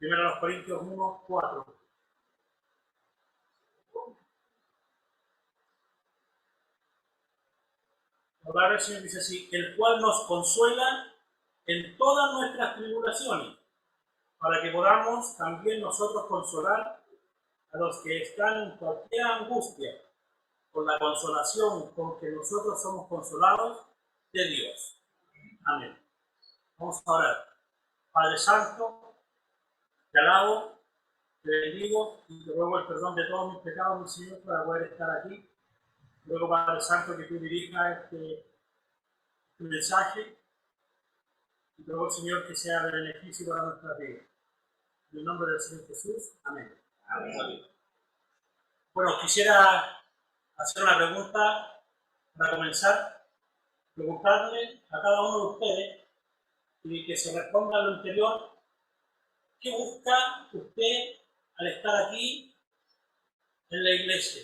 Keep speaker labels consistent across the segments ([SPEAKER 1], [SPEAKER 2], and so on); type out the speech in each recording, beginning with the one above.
[SPEAKER 1] 1 Corintios 1, 4. La palabra del Señor dice así: el cual nos consuela en todas nuestras tribulaciones, para que podamos también nosotros consolar a los que están en cualquier angustia, con la consolación con que nosotros somos consolados de Dios. Amén. Vamos a orar. Padre Santo, te alabo, te bendigo y te ruego el perdón de todos mis pecados, mi Señor, para poder estar aquí. Luego, Padre Santo, que tú dirijas este mensaje y te ruego, Señor, que sea de beneficio para nuestras vidas. En el nombre del Señor Jesús. Amén. Amén. Bueno, quisiera hacer una pregunta para comenzar. Preguntarle a cada uno de ustedes y que se responda a lo anterior. ¿Qué busca usted al estar aquí en la iglesia,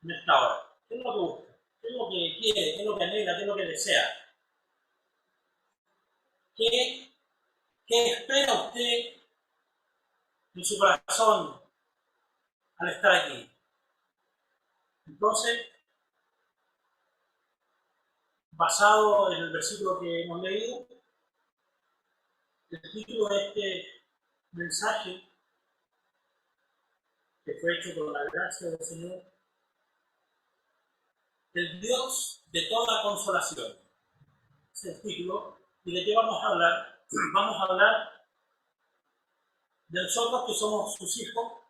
[SPEAKER 1] en esta hora? ¿Qué es lo que busca? ¿Qué es lo que quiere? ¿Qué es lo que anhela? ¿Qué es lo que desea? ¿Qué espera usted en su corazón al estar aquí? Entonces, basado en el versículo que hemos leído, el título de este mensaje, que fue hecho por la gracia del Señor, el Dios de toda consolación. Es el título. ¿Y de qué vamos a hablar? Vamos a hablar de nosotros que somos sus hijos.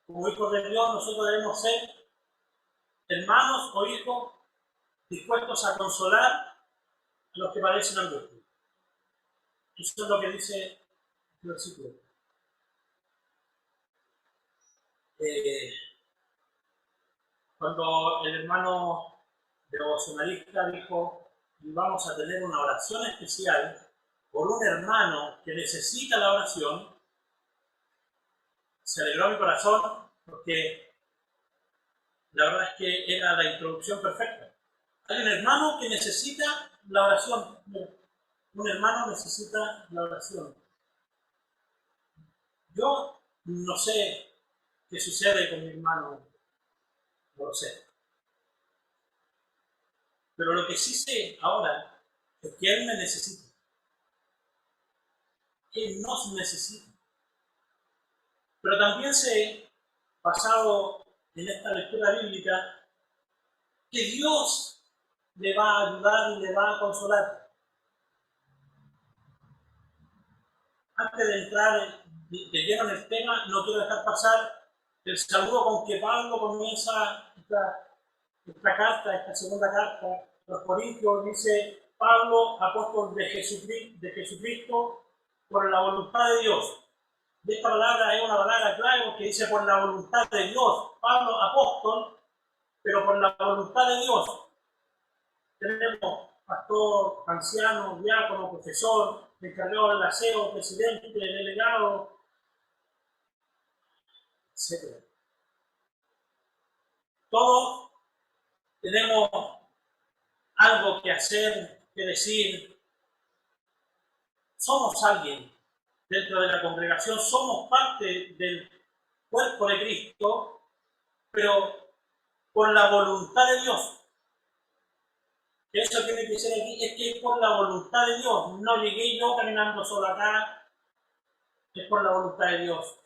[SPEAKER 1] Como hijos de Dios, nosotros debemos ser hermanos o hijos dispuestos a consolar a los que padecen angustia. Eso es lo que dice el versículo. Cuando el hermano devocionalista dijo: vamos a tener una oración especial por un hermano que necesita la oración, se alegró mi corazón, porque la verdad es que era la introducción perfecta. Hay un hermano que necesita la oración. Un hermano necesita la oración. Yo no sé qué sucede con mi hermano, no lo sé. Pero lo que sí sé ahora es que él me necesita. Él nos necesita. Pero también sé, basado en esta lectura bíblica, que Dios le va a ayudar y le va a consolar. Antes de entrar de lleno en el tema, no quiero dejar pasar el saludo con que Pablo comienza esta carta, esta segunda carta a los Corintios. Dice: Pablo, apóstol de Jesucristo, por la voluntad de Dios. Y esta palabra es una palabra clave porque dice: por la voluntad de Dios. Pablo, apóstol, pero por la voluntad de Dios. Tenemos pastor, anciano, diácono, profesor, encargado del aseo, presidente, delegado, etc. Todos tenemos algo que hacer, que decir. Somos alguien dentro de la congregación, somos parte del cuerpo de Cristo, pero por la voluntad de Dios. Eso tiene que ser aquí, es que es por la voluntad de Dios. No llegué yo caminando solo acá, es por la voluntad de Dios.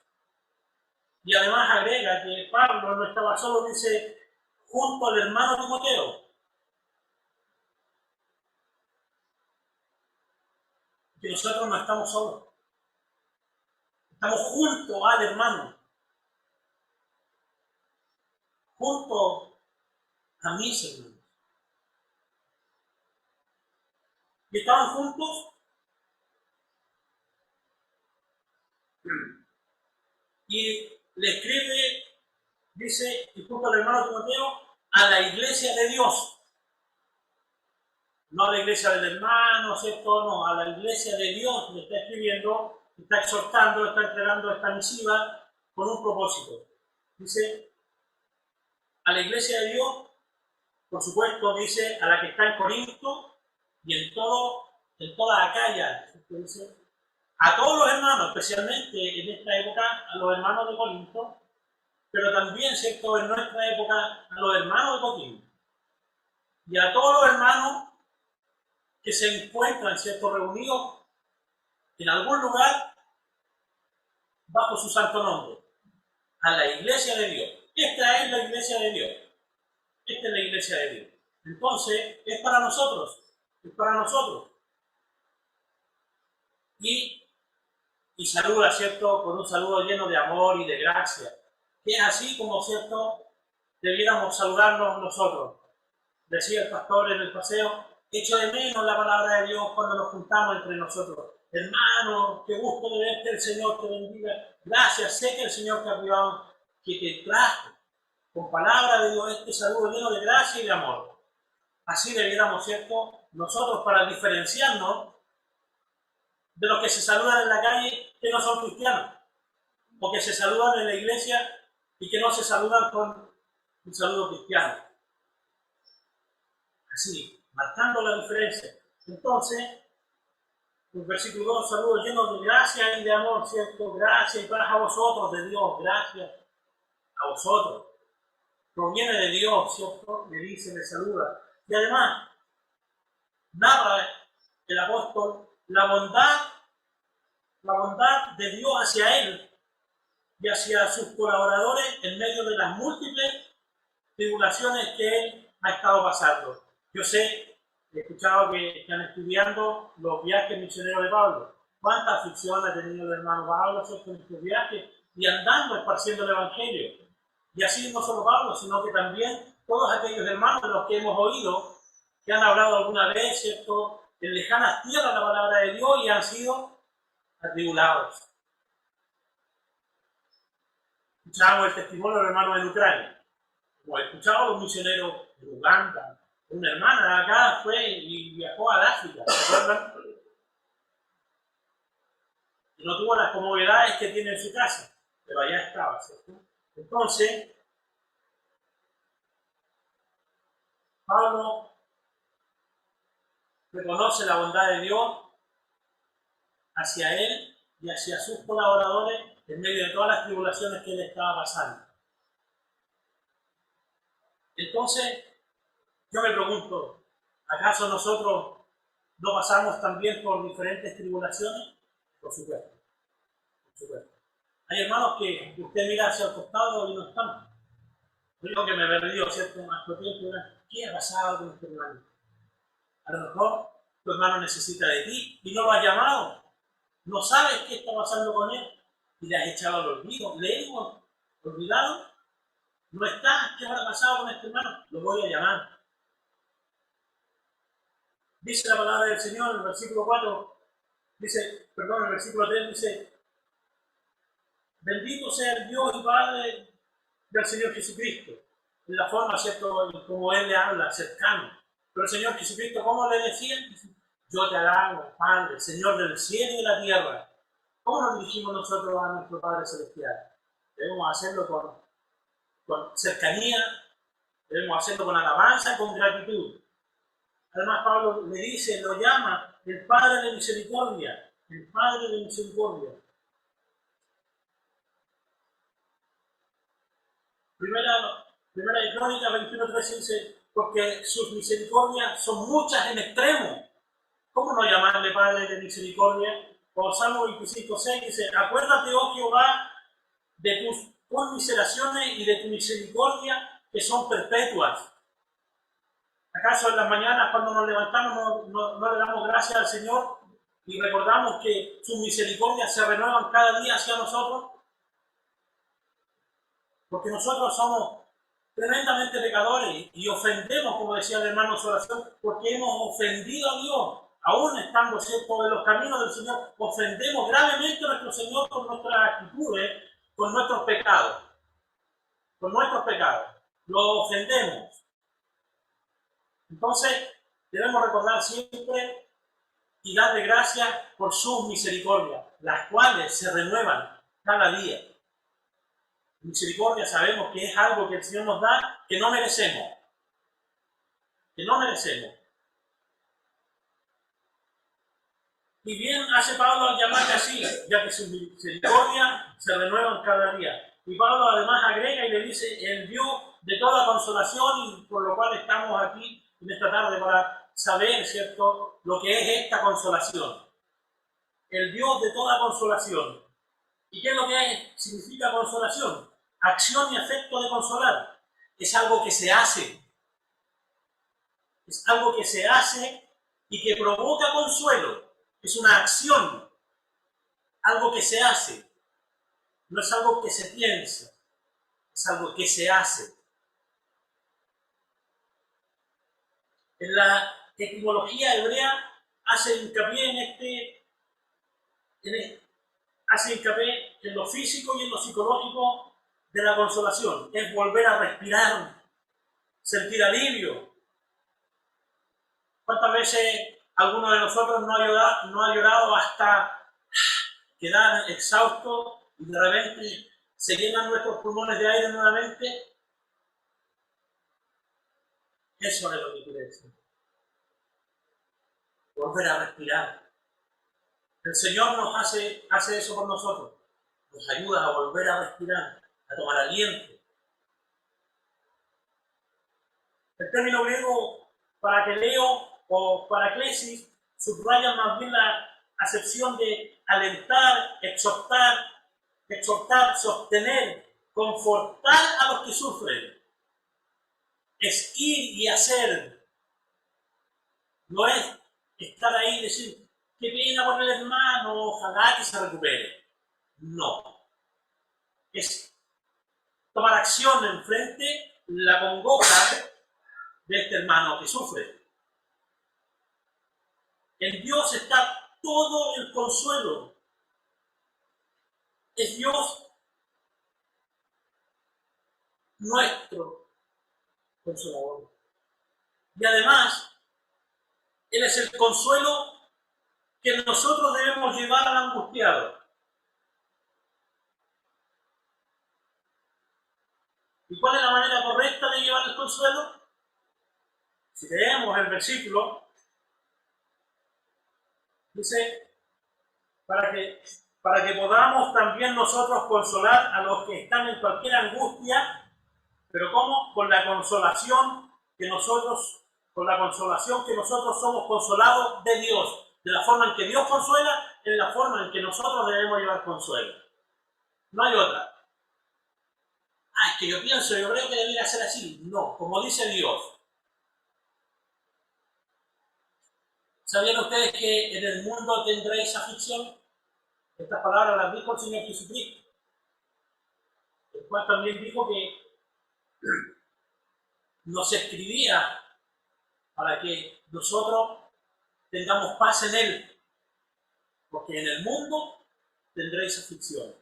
[SPEAKER 1] Y además agrega que Pablo no estaba solo, dice, junto al hermano Timoteo. Que nosotros no estamos solos. Estamos junto al hermano. Junto a mis hermanos. Y estaban juntos. Y le escribe, dice, y junto al hermano Timoteo, a la iglesia de Dios. No a la iglesia del hermano, ¿cierto? No, a la iglesia de Dios le está escribiendo, está exhortando, está entregando esta misiva con un propósito. Dice, a la iglesia de Dios, por supuesto, dice, a la que está en Corinto y en toda Acaya. Dice, a todos los hermanos, especialmente en esta época, a los hermanos de Corinto, pero también, ¿cierto?, en nuestra época, a los hermanos de Coquimbo. Y a todos los hermanos que se encuentran, ¿cierto?, reunidos en algún lugar bajo su santo nombre, a la iglesia de Dios. Esta es la iglesia de Dios. Esta es la iglesia de Dios. Entonces, es para nosotros. Es para nosotros. Y saluda, ¿cierto?, con un saludo lleno de amor y de gracia. Que es así como, ¿cierto?, debiéramos saludarnos nosotros. Decía el pastor en el paseo, echo de menos la palabra de Dios cuando nos juntamos entre nosotros. Hermano, qué gusto de verte, el Señor te bendiga. Gracias, sé que el Señor te ha cuidado, que te trajo con palabra de Dios este saludo lleno de gracia y de amor. Así debiéramos, ¿cierto?, nosotros para diferenciarnos de los que se saludan en la calle que no son cristianos, o que se saludan en la iglesia y que no se saludan con un saludo cristiano. Así, marcando la diferencia. Entonces, el versículo 2, saludos llenos de gracia y de amor, ¿cierto? Gracia y paz a vosotros, de Dios, gracias a vosotros. Proviene de Dios, ¿cierto? Le dice, le saluda. Y además, narra el apóstol la bondad de Dios hacia él y hacia sus colaboradores en medio de las múltiples tribulaciones que él ha estado pasando. Yo sé, he escuchado que están estudiando los viajes misioneros de Pablo. ¿Cuánta aflicción ha tenido el hermano Pablo en estos viajes? Y andando esparciendo el Evangelio. Y así no solo Pablo, sino que también todos aquellos hermanos de los que hemos oído, que han hablado alguna vez, ¿cierto?, en lejanas tierras la palabra de Dios y han sido atribulados. Escuchamos el testimonio del hermano en Ucrania. Como he escuchado los misioneros de Uganda. Una hermana de acá fue y viajó a África, ¿se acuerdan? Y no tuvo las comodidades que tiene en su casa, pero allá estaba, ¿cierto? Entonces, Pablo reconoce la bondad de Dios hacia él y hacia sus colaboradores en medio de todas las tribulaciones que él estaba pasando. Entonces, yo me pregunto, ¿acaso nosotros no pasamos también por diferentes tribulaciones? Por supuesto, por supuesto. Hay hermanos que usted mira hacia el costado y no están. Yo digo que me perdió, ¿cierto? Más tiempo, ¿qué ha pasado con este hermano? A lo mejor tu hermano necesita de ti y no lo has llamado. No sabes qué está pasando con él y le has echado al olvido. ¿Le hemos olvidado? ¿No está? ¿Qué habrá pasado con este hermano? Lo voy a llamar. Dice la palabra del Señor en el versículo 4, el versículo 3 dice, bendito sea el Dios y Padre del Señor Jesucristo. En la forma, ¿cierto?, como Él le habla, cercano. Pero el Señor Jesucristo, ¿cómo le decía? Yo te alabo, Padre, Señor del cielo y de la tierra. ¿Cómo nos dirigimos nosotros a nuestro Padre Celestial? Debemos hacerlo con cercanía, debemos hacerlo con alabanza y con gratitud. Además, Pablo le dice, lo llama el Padre de misericordia, el Padre de misericordia. Primera de Crónicas 21:13 dice, porque sus misericordias son muchas en extremo. ¿Cómo no llamarle Padre de misericordia? O Salmo 25:6 dice, acuérdate, oh Jehová, de tus conmiseraciones y de tu misericordia que son perpetuas. ¿Acaso en las mañanas cuando nos levantamos no le damos gracias al Señor y recordamos que sus misericordias se renuevan cada día hacia nosotros? Porque nosotros somos tremendamente pecadores y ofendemos, como decía el hermano en su oración, porque hemos ofendido a Dios. Aún estando, ¿cierto?, en los caminos del Señor, ofendemos gravemente a nuestro Señor con nuestras actitudes, con nuestros pecados. Con nuestros pecados. Lo ofendemos. Entonces, debemos recordar siempre y darle gracias por sus misericordias, las cuales se renuevan cada día. Misericordia sabemos que es algo que el Señor nos da que no merecemos. Que no merecemos. Y bien hace Pablo al llamarle así, ya que su misericordia se renueva cada día. Y Pablo además agrega y le dice, el Dios de toda consolación, y por lo cual estamos aquí en esta tarde para saber, ¿cierto?, lo que es esta consolación. El Dios de toda consolación. ¿Y qué es lo que significa consolación? Acción y efecto de consolar. Es algo que se hace. Es algo que se hace y que provoca consuelo. Es una acción. Algo que se hace. No es algo que se piensa. Es algo que se hace. En la etimología hebrea hace hincapié hace hincapié en lo físico y en lo psicológico de la consolación. Es volver a respirar, sentir alivio. ¿Cuántas veces alguno de nosotros no ha llorado hasta quedar exhausto y de repente se llenan nuestros pulmones de aire nuevamente? Eso es lo que quiere decir. Volver a respirar. El Señor nos hace eso por nosotros. Nos ayuda a volver a respirar, a tomar aliento. El término griego parakeleo o paraclesis subraya más bien la acepción de alentar, exhortar, sostener, confortar a los que sufren. Es ir y hacer. No es estar ahí y decir, qué pena por el hermano, ojalá que se recupere. No. Es tomar acción enfrente la congoja de este hermano que sufre. En Dios está todo el consuelo. Es Dios nuestro consolador. Y además, Él es el consuelo que nosotros debemos llevar al angustiado. ¿Y cuál es la manera correcta de llevar el consuelo? Si leemos el versículo, dice, para que podamos también nosotros consolar a los que están en cualquier angustia, pero ¿cómo? Con la consolación que nosotros somos consolados de Dios. De la forma en que Dios consuela, es la forma en que nosotros debemos llevar consuelo. No hay otra. Es que yo creo que debería ser así. No, como dice Dios. ¿Sabían ustedes que en el mundo tendréis aflicción? Estas palabras las dijo el Señor Jesucristo, el cual también dijo que nos escribía para que nosotros tengamos paz en Él, porque en el mundo tendréis aflicción.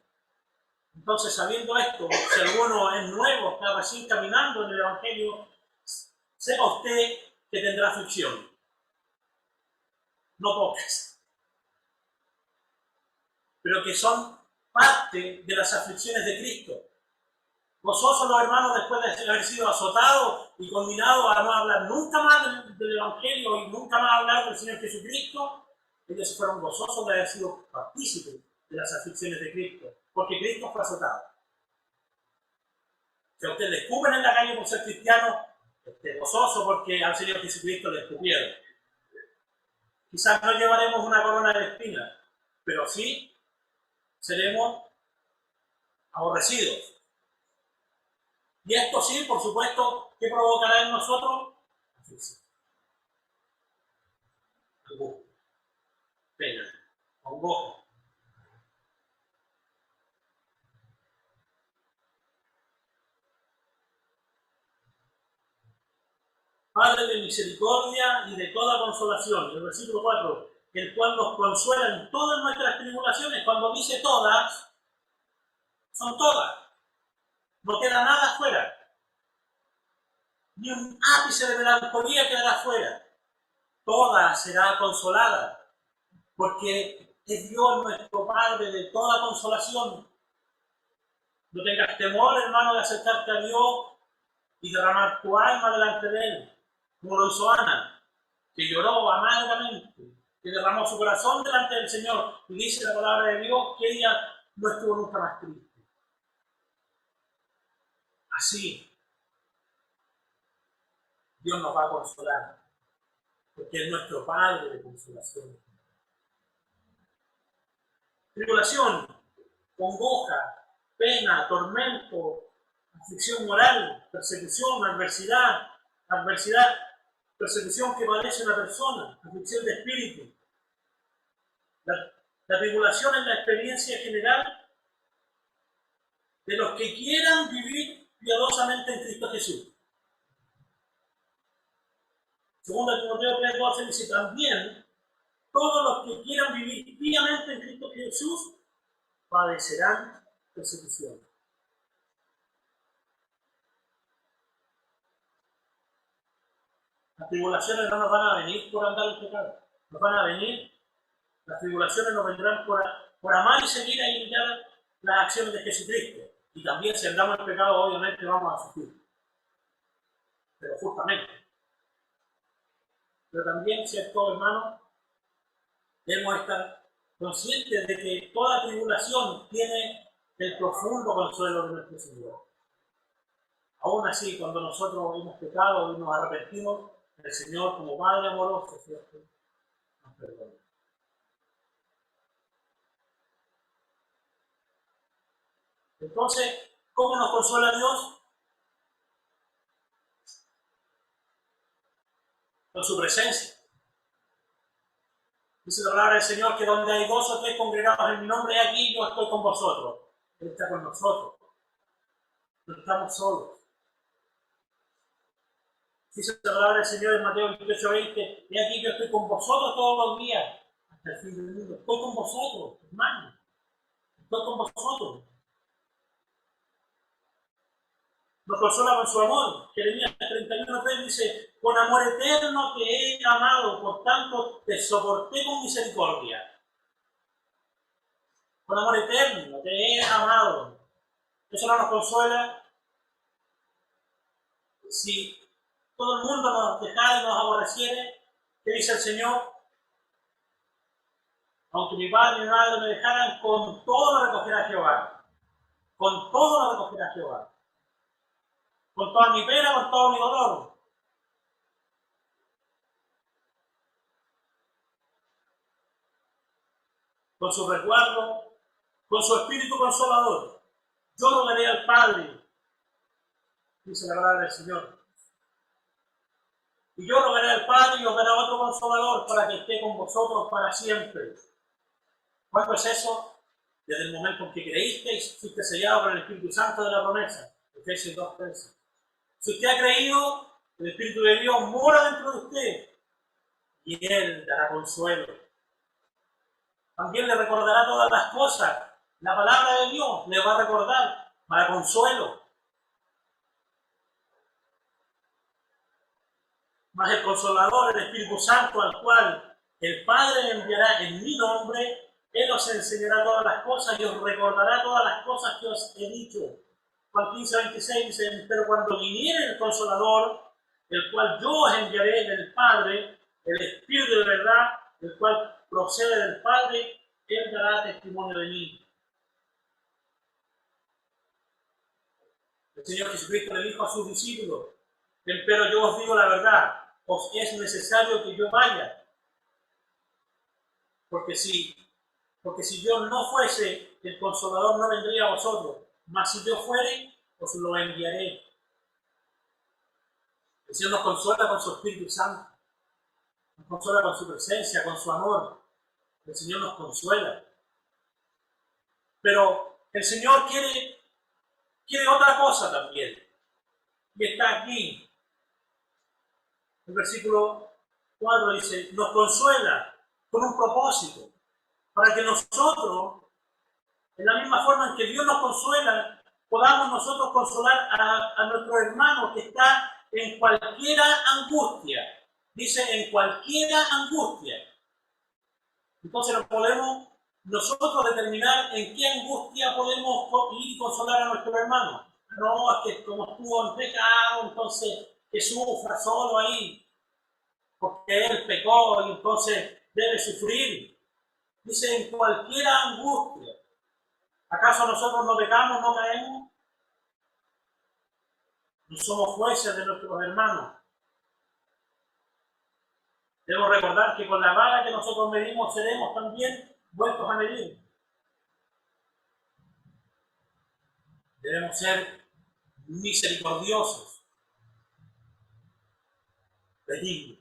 [SPEAKER 1] Entonces, sabiendo esto, si alguno es nuevo, está recién caminando en el Evangelio, sepa usted que tendrá aflicción. No pocas, pero que son parte de las aflicciones de Cristo. Gozosos los hermanos después de haber sido azotados y condenados a no hablar nunca más del Evangelio y nunca más hablar del Señor Jesucristo, ellos fueron gozosos de haber sido partícipes de las aflicciones de Cristo, porque Cristo fue azotado. Si a usted le escupen en la calle por ser cristiano, esté gozoso porque al Señor Jesucristo le escupieron. Quizás no llevaremos una corona de espinas, pero sí seremos aborrecidos. Y esto sí, por supuesto, ¿qué provocará en nosotros? Aflicción, angustia, pena, congoja. Padre de misericordia y de toda consolación. El versículo 4, el cual nos consuela en todas nuestras tribulaciones. Cuando dice todas, son todas. No queda nada fuera. Ni un ápice de melancolía quedará fuera. Toda será consolada, porque es Dios nuestro Padre de toda consolación. No tengas temor, hermano, de acercarte a Dios y derramar tu alma delante de Él, como lo hizo Ana, que lloró amargamente que derramó su corazón delante del Señor, y dice la palabra de Dios que ella no estuvo nunca más triste. Así, Dios nos va a consolar, porque es nuestro Padre de consolación. Tribulación, congoja, pena, tormento, aflicción moral, persecución, adversidad, persecución que padece una persona, aflicción de espíritu. La tribulación es la experiencia general de los que quieran vivir piadosamente en Cristo Jesús. Según Timoteo 3:12 dice también, todos los que quieran vivir piamente en Cristo Jesús padecerán persecución. Las tribulaciones no nos van a venir por andar en pecado, nos van a venir, las tribulaciones nos vendrán por amar y seguir e imitar las acciones de Jesucristo. Y también si andamos en pecado, obviamente vamos a sufrir. Pero justamente. Pero también, cierto hermano, debemos estar conscientes de que toda tribulación tiene el profundo consuelo de nuestro Señor. Aún así, cuando nosotros hemos pecado y nos arrepentimos, el Señor, como Padre amoroso, ¿cierto?, nos perdona. Entonces, ¿cómo nos consuela Dios? Con su presencia. Dice la palabra del Señor que donde hay 2 o 3 congregados en mi nombre, aquí yo estoy con vosotros. Él está con nosotros. No estamos solos. Dice la palabra del Señor en Mateo 28:20, y aquí yo estoy con vosotros todos los días, hasta el fin del mundo. Estoy con vosotros, hermano. Estoy con vosotros. Nos consola con su amor. Jeremías 31:3 dice, con amor eterno te he amado, por tanto te soporté con misericordia. Con amor eterno te he amado. Eso no nos consuela si todo el mundo nos dejara y nos aborreciere. ¿Qué dice el Señor? Aunque mi padre y mi madre me dejaran, con todo lo recogerá Jehová. Con todo lo recogerá Jehová. Con toda mi pena, con todo mi dolor. Con su resguardo, con su espíritu consolador. Yo rogaré al Padre, dice la palabra del Señor. Y yo rogaré al Padre y os dará otro consolador para que esté con vosotros para siempre. ¿Cuándo es eso? Desde el momento en que creísteis, fuiste sellado por el Espíritu Santo de la promesa. Efesios 2:13. Si usted ha creído, el Espíritu de Dios mora dentro de usted y Él dará consuelo. También le recordará todas las cosas. La palabra de Dios le va a recordar para consuelo. Mas el Consolador, el Espíritu Santo, al cual el Padre enviará en mi nombre, Él os enseñará todas las cosas y os recordará todas las cosas que os he dicho. Juan 15:26 dice, pero cuando viniere el Consolador, el cual yo os enviaré del Padre, el Espíritu de verdad, el cual procede del Padre, Él dará testimonio de mí. El Señor Jesucristo le dijo a sus discípulos, pero yo os digo la verdad, os es necesario que yo vaya. Porque si yo no fuese, el Consolador no vendría a vosotros, mas si yo fuere, os lo enviaré. El Señor nos consuela con su Espíritu Santo, nos consuela con su presencia, con su amor. El Señor nos consuela. Pero el Señor quiere otra cosa también. Y está aquí. El versículo 4 dice, nos consuela con un propósito, para que nosotros, en la misma forma en que Dios nos consuela, podamos nosotros consolar a nuestro hermano que está en cualquiera angustia. Dice, en cualquiera angustia. Entonces no podemos nosotros determinar en qué angustia podemos ir y consolar a nuestro hermano. No, es que como estuvo en pecado, entonces que sufra solo ahí, porque él pecó y entonces debe sufrir. Dice, en cualquier angustia. ¿Acaso nosotros no pecamos, no caemos? No somos jueces de nuestros hermanos. Debemos recordar que con la vara que nosotros medimos seremos también vueltos a medir. Debemos ser misericordiosos, benignos.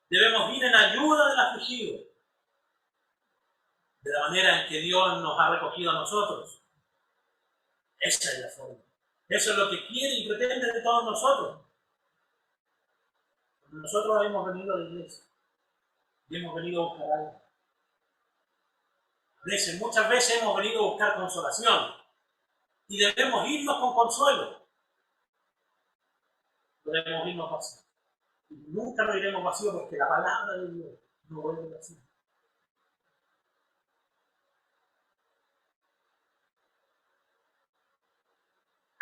[SPEAKER 1] Debemos ir en ayuda del afligido, de la manera en que Dios nos ha recogido a nosotros. Esa es la forma. Eso es lo que quiere y pretende de todos nosotros. Nosotros hemos venido a la iglesia y hemos venido a buscar algo. Muchas veces hemos venido a buscar consolación y debemos irnos con consuelo. Debemos irnos vacíos. Y nunca nos iremos vacíos porque la palabra de Dios no vuelve vacía.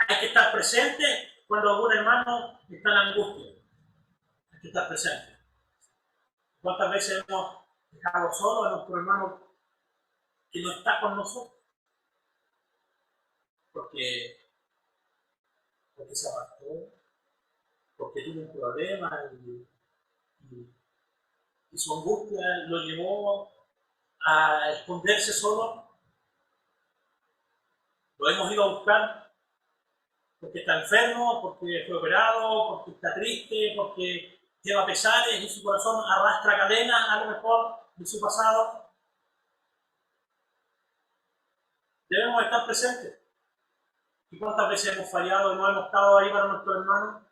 [SPEAKER 1] Hay que estar presente cuando algún hermano está en angustia. Hay que estar presente. ¿Cuántas veces hemos dejado solo a nuestro hermano que no está con nosotros? Porque se apartó, porque tuvo un problema y su angustia lo llevó a esconderse solo. Lo hemos ido a buscar porque está enfermo, porque fue operado, porque está triste, porque lleva pesares y su corazón arrastra cadenas a lo mejor de su pasado. Debemos estar presentes. ¿Y cuántas veces hemos fallado y no hemos estado ahí para nuestros hermanos?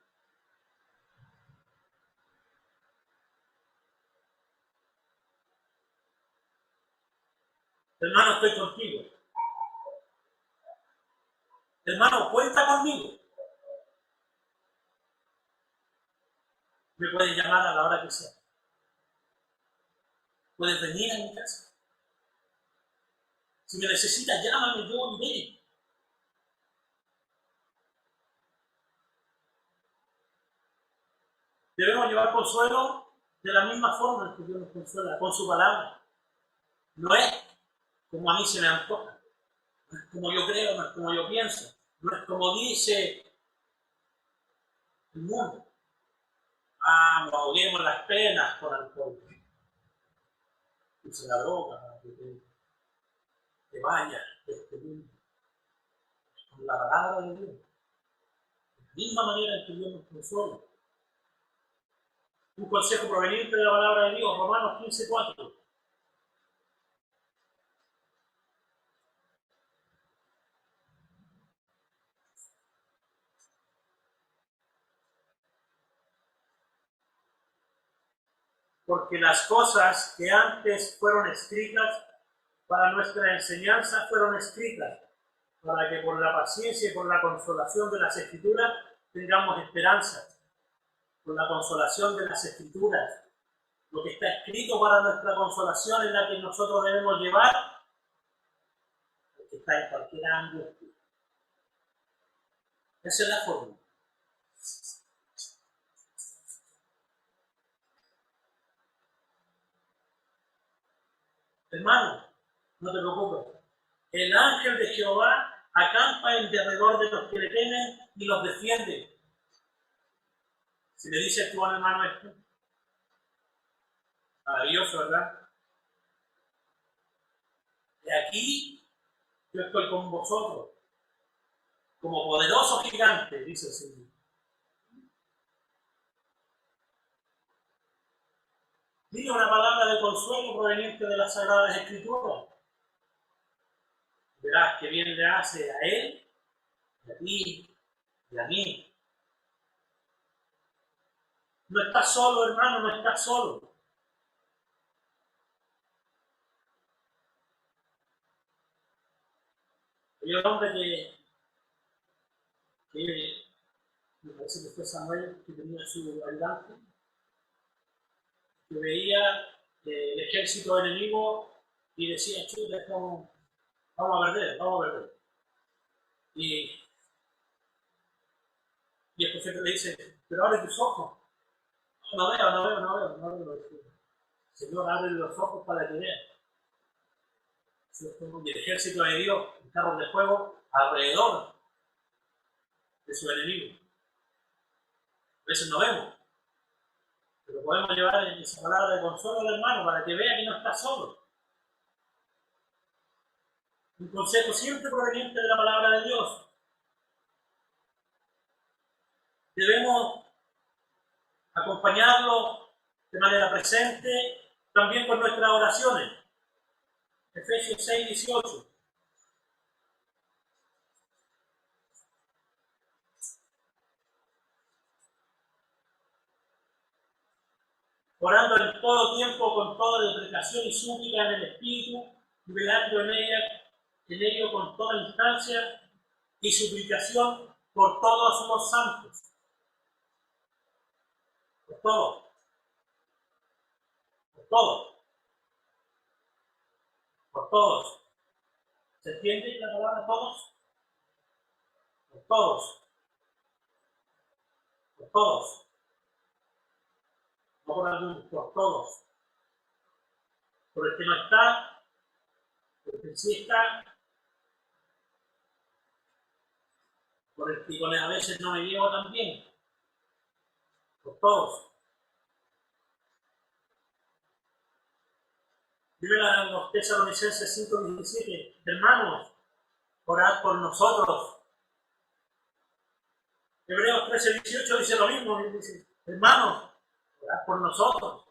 [SPEAKER 1] Hermano, estoy contigo. Hermano, cuenta conmigo. Me puedes llamar a la hora que sea. Puedes venir a mi casa. Si me necesitas, llámame, yo iré. Debemos llevar consuelo de la misma forma en que Dios nos consuela, con su palabra. No es como a mí se me antoja, no es como yo creo, no es como yo pienso, no es como dice el mundo. Nos ahoguemos las penas con alcohol. Use la droga para que te vayas de este mundo. Con la palabra de Dios. De la misma manera en que Dios nos consuela. Un consejo proveniente de la palabra de Dios, Romanos 15:4. Porque las cosas que antes fueron escritas para nuestra enseñanza fueron escritas, para que por la paciencia y por la consolación de las Escrituras tengamos esperanza. Por la consolación de las Escrituras, lo que está escrito para nuestra consolación es la que nosotros debemos llevar, porque está en cualquier angustia. Esa es la forma. Hermano, no te preocupes. El ángel de Jehová acampa en derredor de los que le temen y los defiende. Si le dices tú al hermano esto, maravilloso, ¿verdad? De aquí yo estoy con vosotros, como poderoso gigante, dice el Señor. Dile una palabra de consuelo proveniente de las Sagradas Escrituras. Verás que bien le hace a él, y a ti, y a mí. No estás solo, hermano, no estás solo. Hay un hombre que me parece que fue Samuel, que tenía su ayudante, que veía el ejército enemigo y decía, chuta, vamos a perder, vamos a perder. Y el profeta le dice, pero abre tus ojos, no veo. Señor, abre los ojos para que vean. Y el ejército de Dios, en carros de fuego, alrededor de su enemigo. A veces no vemos, pero podemos llevar esa palabra de consuelo al hermano para que vea que no está solo. Un consejo siempre proveniente de la palabra de Dios. Debemos acompañarlo de manera presente, también con nuestras oraciones. Efesios 6, 18. Orando en todo tiempo con toda deprecación y súplica en el Espíritu, y velando en ello con toda instancia y suplicación por todos los santos. Por todos. Por todos. Por todos. ¿Se entiende la palabra todos? Por todos. Por todos. No por algunos, por todos. Por el que no está, por el que sí está, por el que a veces no me llevo tan bien. Por todos. Primera los Tesalonicenses 5:17. Hermanos, orad por nosotros. Hebreos 13:18 dice lo mismo. Dice, hermanos, orad por nosotros.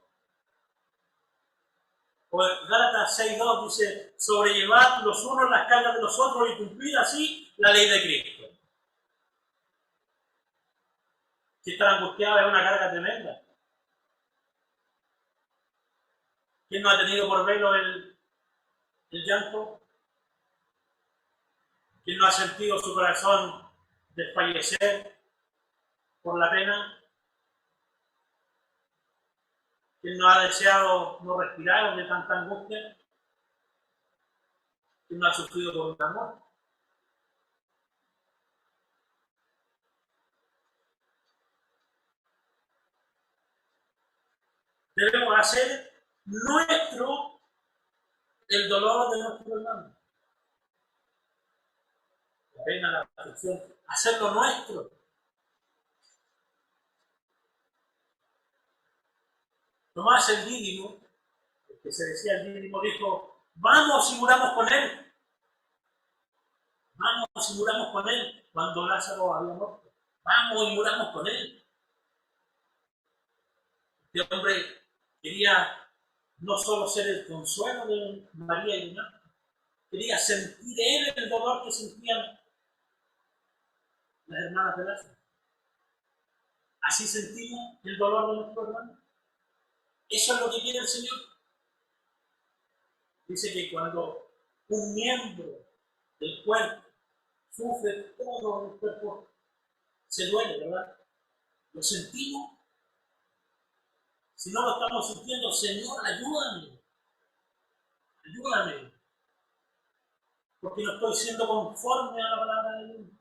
[SPEAKER 1] O Gálatas 6:2 dice, sobrellevad los unos las cargas de los otros y cumplid así la ley de Cristo. Si estar angustiado es una carga tremenda. ¿Quién no ha tenido por velo el llanto? ¿Quién no ha sentido su corazón desfallecer por la pena? ¿Quién no ha deseado no respirar de tanta angustia? ¿Quién no ha sufrido por un amor? Debemos hacer nuestro el dolor de nuestro hermano. La pena, la aflicción, hacerlo nuestro. Tomás el Dídimo, el que se decía el Dídimo, dijo, vamos y muramos con él. Vamos y muramos con él, cuando Lázaro había muerto. Vamos y muramos con él. Este hombre quería no solo ser el consuelo de María y de Marta, quería sentir él el dolor que sentían las hermanas de Lázaro. Así sentimos el dolor de nuestro hermano. Eso es lo que quiere el Señor. Dice que cuando un miembro del cuerpo sufre, todo el cuerpo se duele, ¿verdad? Lo sentimos. Si no lo estamos sintiendo, Señor, ayúdame. Ayúdame. Porque no estoy siendo conforme a la palabra de Dios.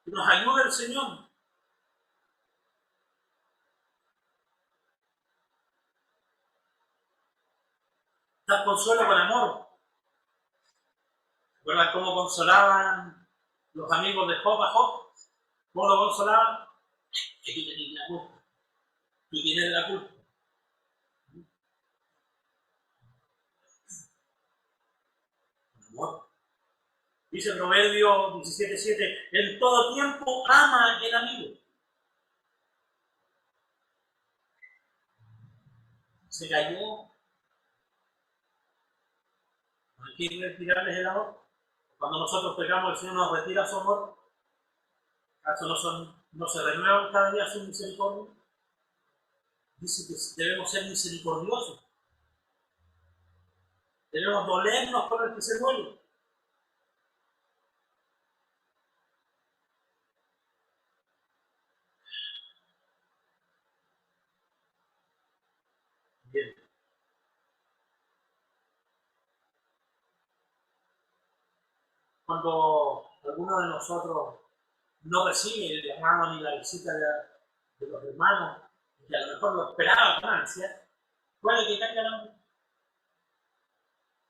[SPEAKER 1] Que nos ayude el Señor. Dar consuelo con amor. ¿Recuerdan cómo consolaban los amigos de Job a Job? ¿Cómo lo consolaban? Que tú tenías la culpa. Tú tienes la culpa. Amor. Dice Proverbio 17:7, en todo tiempo ama el amigo. Se cayó. No hay que retirarles el amor. Cuando nosotros pecamos, el Señor nos retira su amor. ¿Acaso no se renuevan cada día su misericordia? Dice que debemos ser misericordiosos. Debemos dolernos por el que se duele. Bien. Cuando alguno de nosotros no recibe el llamado ni la visita de los hermanos, que a lo mejor lo esperaban con ansia, puede que caigan hambre.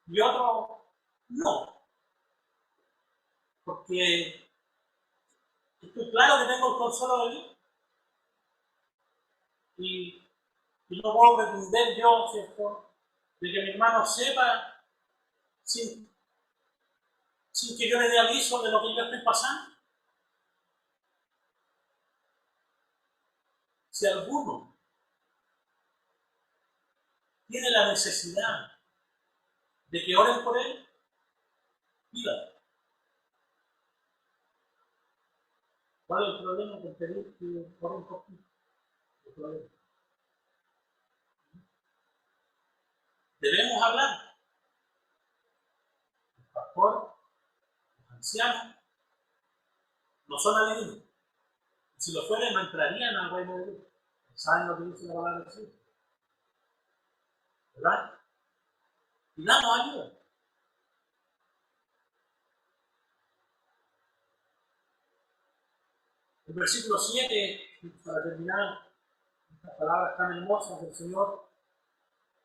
[SPEAKER 1] Y otro no. Porque estoy claro que tengo el consuelo de Dios. Y no puedo pretender yo, ¿cierto?, de que mi hermano sepa sin que yo le dé aviso de lo que yo estoy pasando. Si alguno tiene la necesidad de que oren por él, pídalo. ¿Cuál es el problema con pedir que oren por ti? El problema. Debemos hablar. El pastor, los ancianos, no son adivinos. Si lo fueren, no entrarían al reino de Dios. ¿Saben lo que dice la palabra de Dios? ¿Verdad? Y damos ayuda. El versículo 7, para terminar, estas palabras tan hermosas del Señor,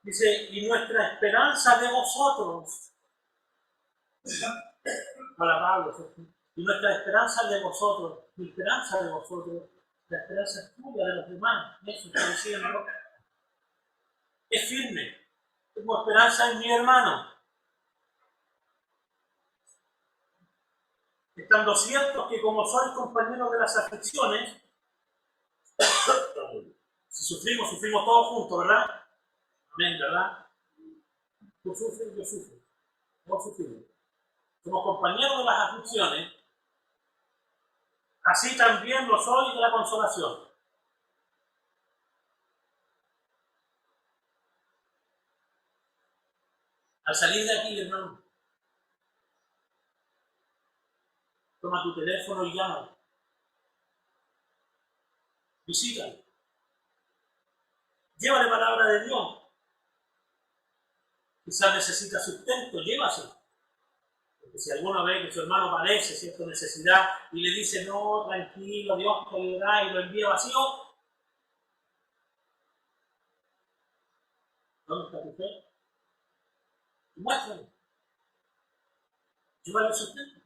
[SPEAKER 1] dice: y nuestra esperanza de vosotros, para Pablo, ¿cierto? Y nuestra esperanza de vosotros, mi esperanza de vosotros, la esperanza es tuya, de los demás, eso está diciendo, es firme. Tengo esperanza en mi hermano. Estando ciertos que como sois compañeros de las aflicciones, si sufrimos, sufrimos todos juntos, ¿verdad? Amén, ¿verdad? Tú sufres, yo sufro. Todos sufrimos. Somos compañeros de las aflicciones, así también lo soy de la consolación. Al salir de aquí, hermano, toma tu teléfono y llámalo. Visítalo. Llévale palabra de Dios. Quizás necesita sustento, llévaselo. Porque si alguno ve que su hermano padece cierta necesidad y le dice: no, tranquilo, Dios te ayudará, y lo envía vacío, ¿dónde está tu fe? Y muéstralo. Llévale el sustento.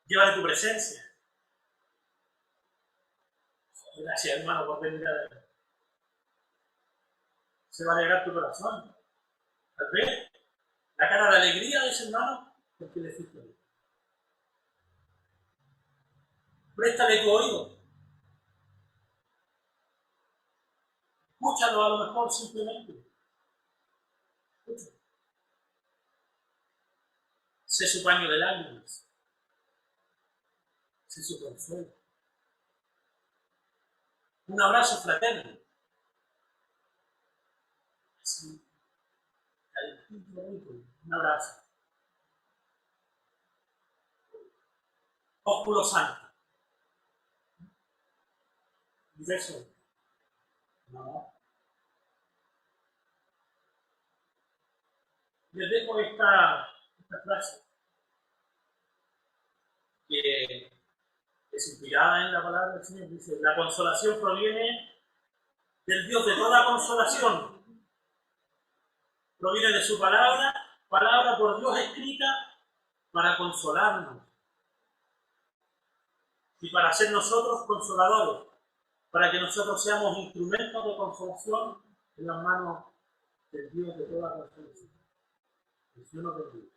[SPEAKER 1] Llévale tu presencia. Gracias, hermano, por venir a ver. Se va a alegrar tu corazón. Al ver la cara de alegría de ese hermano, porque le fuiste bien. Préstale tu oído. Escúchalo a lo mejor simplemente. Escúchalo. Sé su paño de lágrimas. Sé su consuelo. Un abrazo fraterno. Así, calentito, bonito. Un abrazo. Ósculo santo. Un beso. No. Les dejo esta frase que es inspirada en la palabra del Señor. Dice: la consolación proviene del Dios de toda consolación. Proviene de su palabra, palabra por Dios escrita para consolarnos y para ser nosotros consoladores, para que nosotros seamos instrumentos de consolación en las manos del Dios de toda consolación. El Señor nos bendiga.